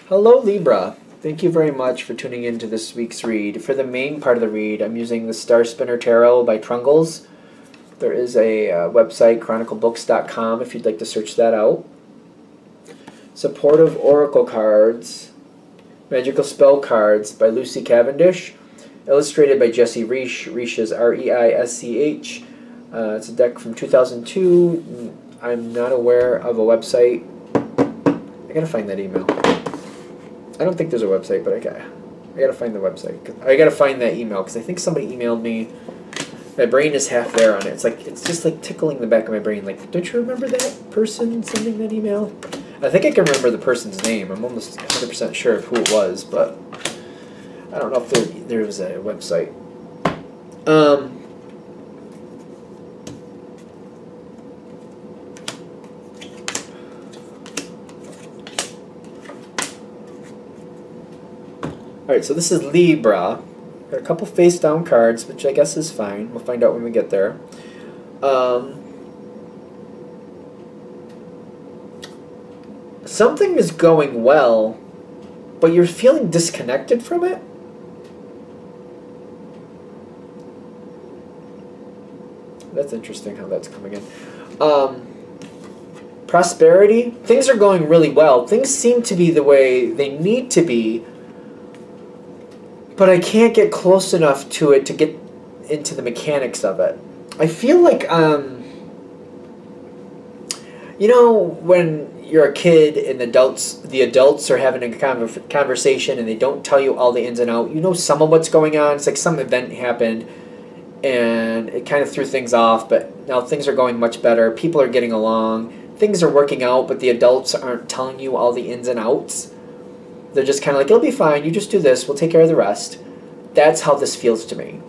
Hello Libra. Thank you very much for tuning in to this week's read. For the main part of the read, I'm using the Star Spinner Tarot by Trungles. There is a website, chroniclebooks.com, if you'd like to search that out. Supportive Oracle Cards, Magical Spell Cards by Lucy Cavendish. Illustrated by Jesse Reisch. Reisch is R-E-I-S-C-H. It's a deck from 2002. I'm not aware of a website. I gotta find that email. I don't think there's a website, but I gotta find the website. I gotta find that email because I think somebody emailed me. My brain is half there on it. It's just like tickling the back of my brain. Like, don't you remember that person sending that email? I think I can remember the person's name. I'm almost 100% sure of who it was, but I don't know if there was a website. Alright, so this is Libra. Got a couple face down cards, which I guess is fine. We'll find out when we get there. Something is going well, but you're feeling disconnected from it? That's interesting how that's coming in. Prosperity. Things are going really well. Things seem to be the way they need to be, but I can't get close enough to it to get into the mechanics of it. I feel like, you know, when you're a kid and the adults are having a conversation and they don't tell you all the ins and outs. You know some of what's going on. It's like some event happened and it kind of threw things off, but now things are going much better. People are getting along. Things are working out, but the adults aren't telling you all the ins and outs. They're just kind of like, it'll be fine, you just do this, we'll take care of the rest. That's how this feels to me.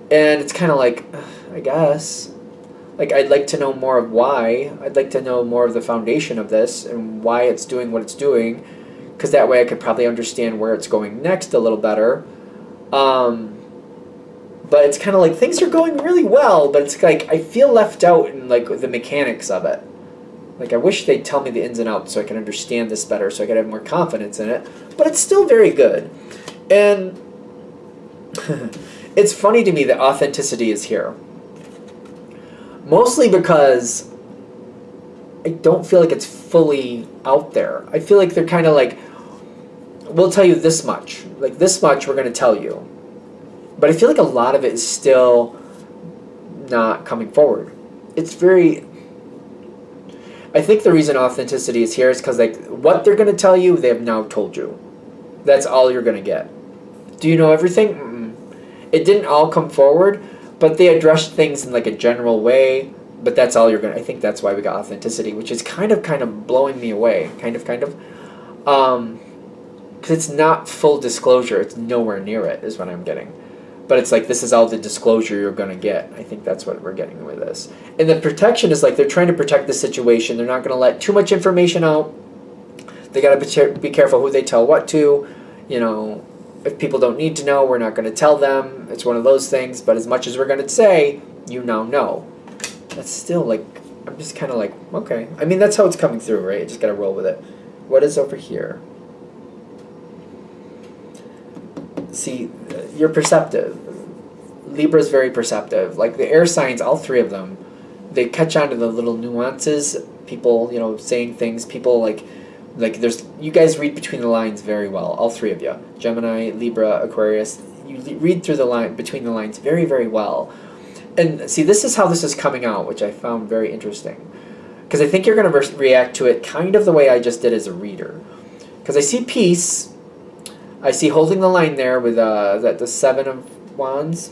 And it's kind of like, I guess. Like, I'd like to know more of why. I'd like to know more of the foundation of this and why it's doing what it's doing. Because that way I could probably understand where it's going next a little better. But it's kind of like, things are going really well, but it's like, I feel left out in, like, the mechanics of it. Like, I wish they'd tell me the ins and outs so I can understand this better, so I could have more confidence in it. But it's still very good. And it's funny to me that authenticity is here. Mostly because I don't feel like it's fully out there. I feel like they're kind of like, we'll tell you this much. Like, this much we're going to tell you. But I feel like a lot of it is still not coming forward. It's very... I think the reason authenticity is here is because, like, what they're going to tell you, they have now told you. That's all you're going to get. Do you know everything? It didn't all come forward, but they addressed things in, like, a general way, but that's all you're going to... I think that's why we got authenticity, which is kind of blowing me away. Kind of. Because it's not full disclosure. It's nowhere near it, is what I'm getting. But it's like, this is all the disclosure you're going to get. I think that's what we're getting with this. And the protection is like, they're trying to protect the situation. They're not going to let too much information out. They got to be careful who they tell what to. You know, if people don't need to know, we're not going to tell them. It's one of those things. But as much as we're going to say, you now know. That's still like, I'm just kind of like, okay. I mean, that's how it's coming through, right? You just got to roll with it. What is over here? See, you're perceptive. Libra's very perceptive. Like, the air signs, all three of them, they catch on to the little nuances. People, you know, saying things. People, like there's... You guys read between the lines very well. All three of you. Gemini, Libra, Aquarius. You read through the line, between the lines very, very well. And, see, this is how this is coming out, which I found very interesting. Because I think you're going to react to it kind of the way I just did as a reader. Because I see peace... I see holding the line there with the Seven of Wands.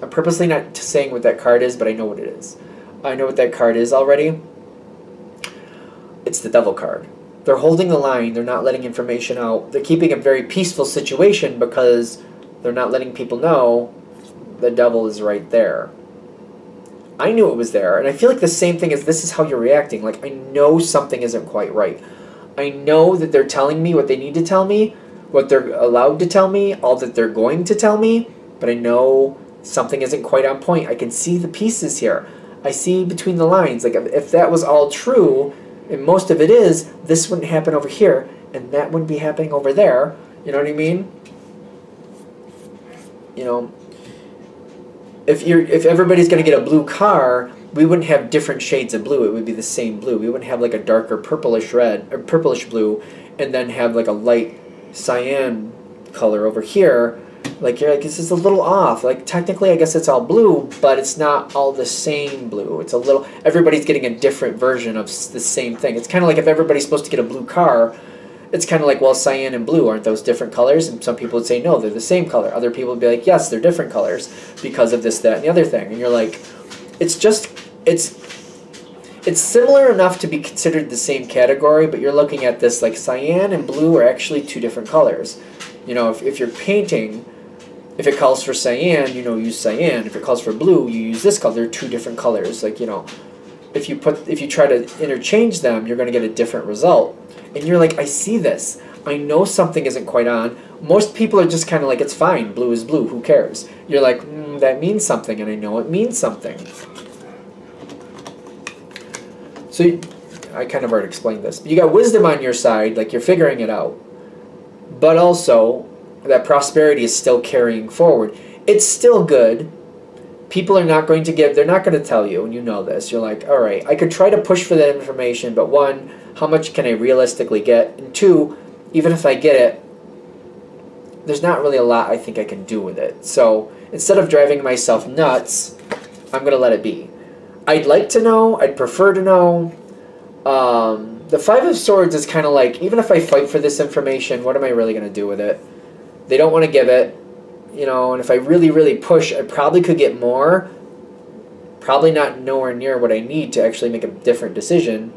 I'm purposely not saying what that card is, but I know what it is. I know what that card is already. It's the Devil card. They're holding the line. They're not letting information out. They're keeping a very peaceful situation because they're not letting people know the Devil is right there. I knew it was there, and I feel like the same thing is this is how you're reacting. Like, I know something isn't quite right. I know that they're telling me what they need to tell me, what they're allowed to tell me, all that they're going to tell me, but I know something isn't quite on point. I can see the pieces here. I see between the lines. Like, if that was all true, And most of it is, this wouldn't happen over here, and that wouldn't be happening over there. You know what I mean? You know, if everybody's going to get a blue car, we wouldn't have different shades of blue. It would be the same blue. We wouldn't have like a darker purplish red or purplish blue, and then have like a light cyan color over here. Like, you're like, this is a little off. Like, technically, I guess it's all blue, but it's not all the same blue. It's a little, everybody's getting a different version of the same thing. It's kind of like if everybody's supposed to get a blue car, it's kind of like, well, cyan and blue, aren't those different colors? And some people would say, no, they're the same color. Other people would be like, yes, they're different colors because of this, that, and the other thing. And you're like, it's just, it's similar enough to be considered the same category, but you're looking at this like cyan and blue are actually two different colors. You know, if you're painting, if it calls for cyan, you know, use cyan. If it calls for blue, you use this color. They're two different colors. Like, you know, if you try to interchange them, you're going to get a different result. And you're like, I see this. I know something isn't quite on. Most people are just kind of like, it's fine. Blue is blue. Who cares? You're like, that means something, and I know it means something. So I kind of already explained this. But you got wisdom on your side, like you're figuring it out. But also, that prosperity is still carrying forward. It's still good. People are not going to give, they're not going to tell you, and you know this. You're like, all right, I could try to push for that information, but one, how much can I realistically get? And two, even if I get it, there's not really a lot I think I can do with it. So instead of driving myself nuts, I'm going to let it be. I'd like to know, I'd prefer to know. The Five of Swords is kind of like, even if I fight for this information, what am I really going to do with it? They don't want to give it, you know, and if I really, really push, I probably could get more. Probably not nowhere near what I need to actually make a different decision.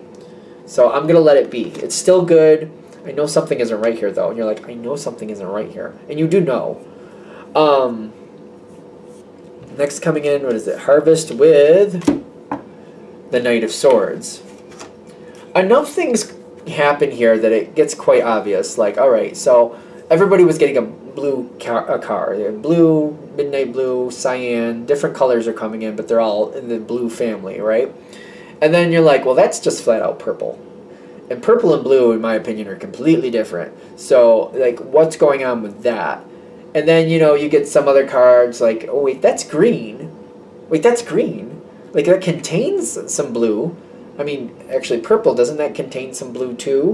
So I'm going to let it be. It's still good. I know something isn't right here, though. And you're like, I know something isn't right here. And you do know. Next coming in, what is it? Harvest with the Knight of Swords. Enough things happen here that it gets quite obvious. Like, all right, so everybody was getting a blue car. They had blue, midnight blue, cyan. Different colors are coming in, but they're all in the blue family, right? And then you're like, well, that's just flat out purple. And purple and blue, in my opinion, are completely different. So, like, what's going on with that? And then, you know, you get some other cards like, oh, wait, that's green. Wait, that's green. Like, that contains some blue. I mean, actually, purple, doesn't that contain some blue, too?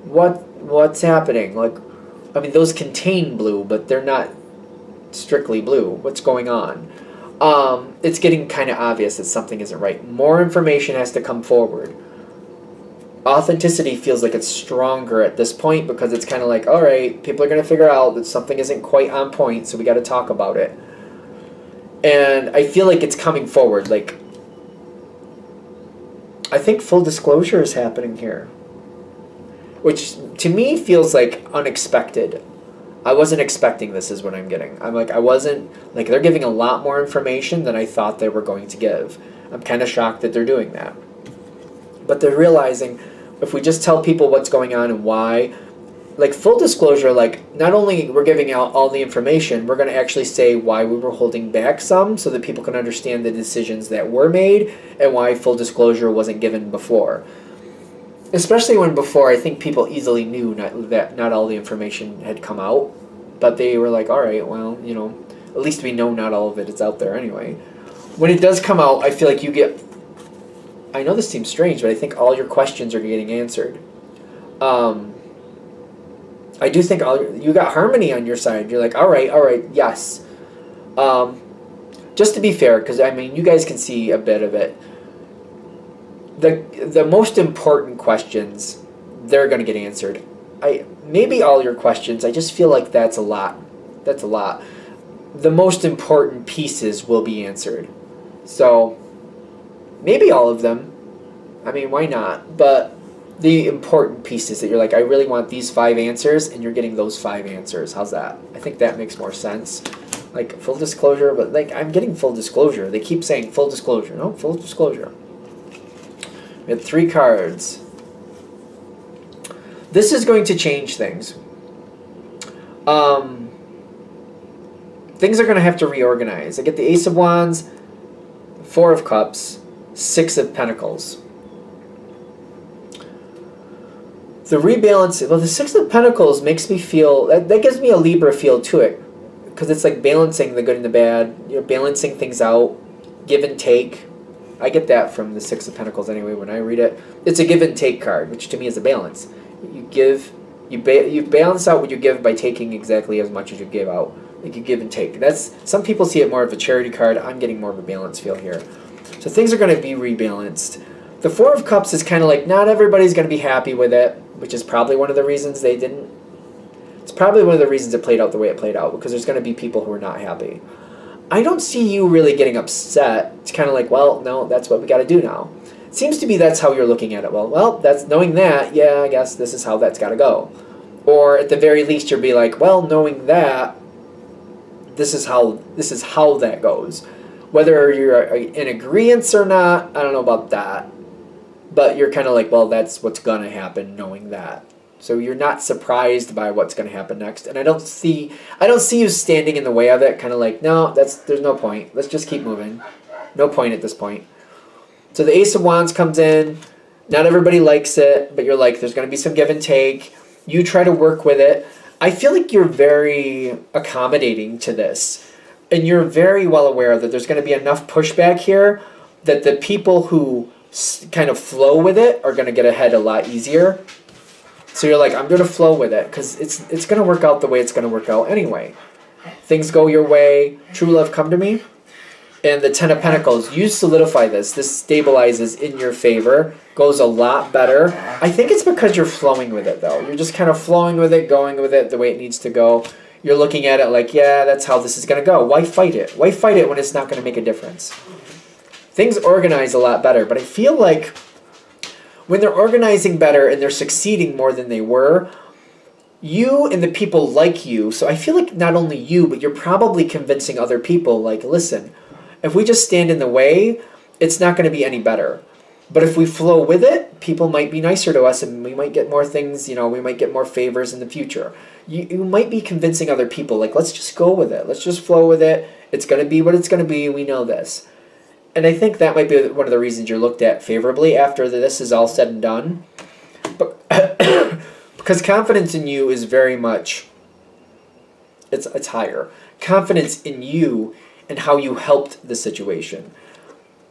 What's happening? Like, I mean, those contain blue, but they're not strictly blue. What's going on? It's getting kind of obvious that something isn't right. More information has to come forward. Authenticity feels like it's stronger at this point because it's kind of like, all right, people are going to figure out that something isn't quite on point, so we got to talk about it. And I feel like it's coming forward. Like, I think full disclosure is happening here, which to me feels like unexpected. I wasn't expecting this is what I'm getting. I'm like, I wasn't, like, they're giving a lot more information than I thought they were going to give. I'm kind of shocked that they're doing that. But they're realizing if we just tell people what's going on and why, like full disclosure, like not only we're giving out all the information, we're going to actually say why we were holding back some so that people can understand the decisions that were made and why full disclosure wasn't given before. Especially when before, I think people easily knew that not all the information had come out, but they were like, all right, well, you know, at least we know not all of it is out there anyway. When it does come out, I feel like you get, I know this seems strange, but I think all your questions are getting answered. I do think you got harmony on your side. You're like, all right, yes. Just to be fair, because I mean, you guys can see a bit of it. The most important questions, they're going to get answered. Maybe all your questions, I just feel like that's a lot. That's a lot. The most important pieces will be answered. So, maybe all of them. I mean, why not? But the important pieces that you're like, I really want these 5 answers, and you're getting those 5 answers. How's that? I think that makes more sense. Like, full disclosure, but like, I'm getting full disclosure. They keep saying full disclosure. No, full disclosure. We had 3 cards. This is going to change things. Things are going to have to reorganize. I get the Ace of Wands, 4 of Cups, 6 of Pentacles. The rebalance, well, the Six of Pentacles makes me feel, that gives me a Libra feel to it. Because it's like balancing the good and the bad. You're balancing things out, give and take. I get that from the Six of Pentacles anyway when I read it. It's a give and take card, which to me is a balance. You give, you balance out what you give by taking exactly as much as you give out. Like you give and take. That's, some people see it more of a charity card. I'm getting more of a balance feel here. So things are going to be rebalanced. The Four of Cups is kind of like not everybody's going to be happy with it, which is probably one of the reasons they didn't. It's probably one of the reasons it played out the way it played out, because there's going to be people who are not happy. I don't see you really getting upset. It's kind of like, well, no, that's what we got to do now. It seems to be that's how you're looking at it. Well, that's knowing that, yeah, I guess this is how that's got to go. Or at the very least, you'll be like, well, knowing that, this is how that goes. Whether you're in agreement or not, I don't know about that. But you're kind of like, well, that's what's going to happen, knowing that. So you're not surprised by what's going to happen next. And I don't see you standing in the way of it, kind of like, no, there's no point. Let's just keep moving. No point at this point. So the Ace of Wands comes in. Not everybody likes it, but you're like, there's going to be some give and take. You try to work with it. I feel like you're very accommodating to this. And you're very well aware that there's going to be enough pushback here that the people who kind of flow with it are going to get ahead a lot easier. So you're like, I'm going to flow with it because it's going to work out the way it's going to work out anyway. Things go your way. True love come to me. And the Ten of Pentacles, you solidify this. This stabilizes in your favor. Goes a lot better. I think it's because you're flowing with it, though. You're just kind of flowing with it, going with it the way it needs to go. You're looking at it like, yeah, that's how this is going to go. Why fight it? Why fight it when it's not going to make a difference? Things organize a lot better. But I feel like when they're organizing better and they're succeeding more than they were, you and the people like you, so I feel like not only you, but you're probably convincing other people, like, listen, if we just stand in the way, it's not going to be any better. But if we flow with it, people might be nicer to us and we might get more things, you know, we might get more favors in the future. You might be convincing other people, like, let's just go with it. Let's just flow with it. It's going to be what it's going to be. We know this. And I think that might be one of the reasons you're looked at favorably after this is all said and done. But because confidence in you is very much, it's higher. Confidence in you and how you helped the situation.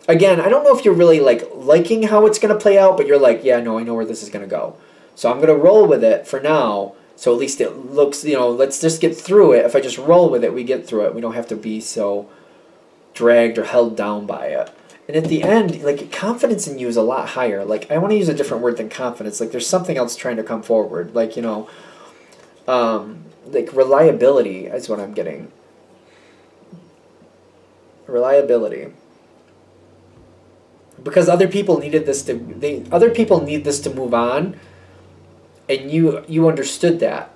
Again, I don't know if you're really liking how it's going to play out, but you're like, yeah, no, I know where this is going to go. So I'm going to roll with it for now. So at least it looks, you know, let's just get through it. If I just roll with it, we get through it. We don't have to be so dragged or held down by it. And at the end, like, confidence in you is a lot higher. Like, I want to use a different word than confidence. Like, there's something else trying to come forward. Like, you know, like reliability is what I'm getting. Reliability. Because other people needed this to, other people need this to move on, and you understood that,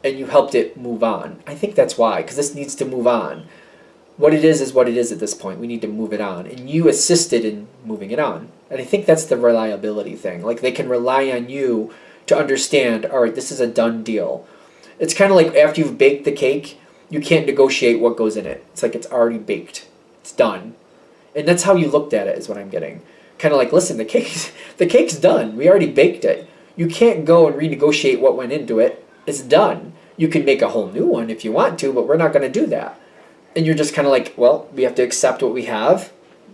and you helped it move on. I think that's why, because this needs to move on. What it is what it is at this point. We need to move it on, and you assisted in moving it on. And I think that's the reliability thing. Like, they can rely on you to understand, all right, this is a done deal. It's kind of like after you've baked the cake, you can't negotiate what goes in it. It's like it's already baked. It's done. And that's how you looked at it, is what I'm getting. Kind of like, listen, the cake's done. We already baked it. You can't go and renegotiate what went into it. It's done. You can make a whole new one if you want to, but we're not going to do that. And you're just kind of like, well, we have to accept what we have.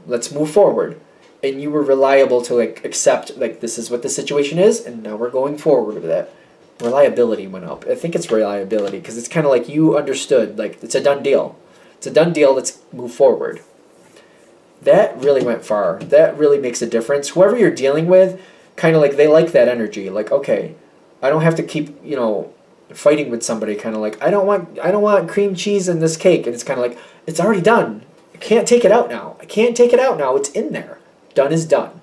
Let's move forward. And you were reliable to, like, accept, like, this is what the situation is, and now we're going forward with it. Reliability went up. I think it's reliability, because it's kind of like you understood, like, it's a done deal. It's a done deal. Let's move forward. That really went far. That really makes a difference. Whoever you're dealing with, kind of like, they like that energy. Like, okay, I don't have to keep, you know, fighting with somebody. Kind of like, I don't want cream cheese in this cake. And it's kind of like, it's already done. I can't take it out now. I can't take it out now. It's in there. Done is done.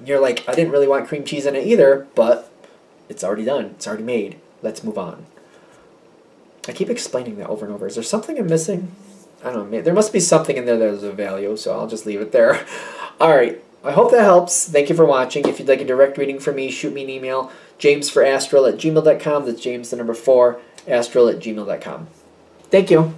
You're like, I didn't really want cream cheese in it either, but it's already done. It's already made. Let's move on. I keep explaining that over and over. Is there something I'm missing? I don't know. There must be something in there that is of value, so I'll just leave it there. All right. I hope that helps. Thank you for watching. If you'd like a direct reading from me, shoot me an email, jamesforastral@gmail.com. That's James, the number 4, astral@gmail.com. Thank you.